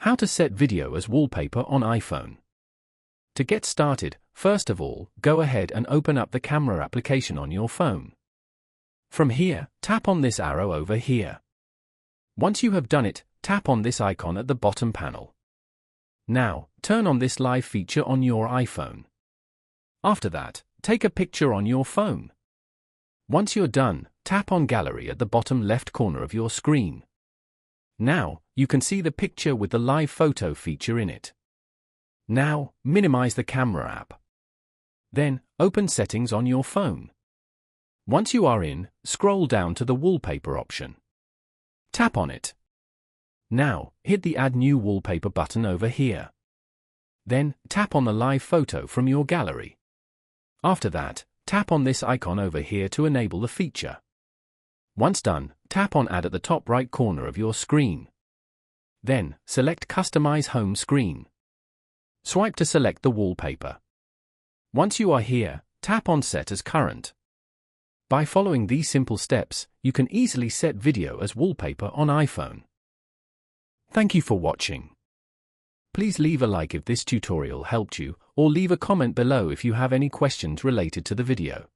How to set video as wallpaper on iPhone. To get started, first of all, go ahead and open up the camera application on your phone. From here, tap on this arrow over here. Once you have done it, tap on this icon at the bottom panel. Now, turn on this live feature on your iPhone. After that, take a picture on your phone. Once you're done, tap on Gallery at the bottom left corner of your screen. Now, you can see the picture with the live photo feature in it. Now, minimize the camera app. Then, open Settings on your phone. Once you are in, scroll down to the Wallpaper option. Tap on it. Now, hit the Add New Wallpaper button over here. Then, tap on the live photo from your gallery. After that, tap on this icon over here to enable the feature. Once done, tap on Add at the top right corner of your screen. Then, select Customize Home Screen. Swipe to select the wallpaper. Once you are here, tap on Set as Current. By following these simple steps, you can easily set video as wallpaper on iPhone. Thank you for watching. Please leave a like if this tutorial helped you, or leave a comment below if you have any questions related to the video.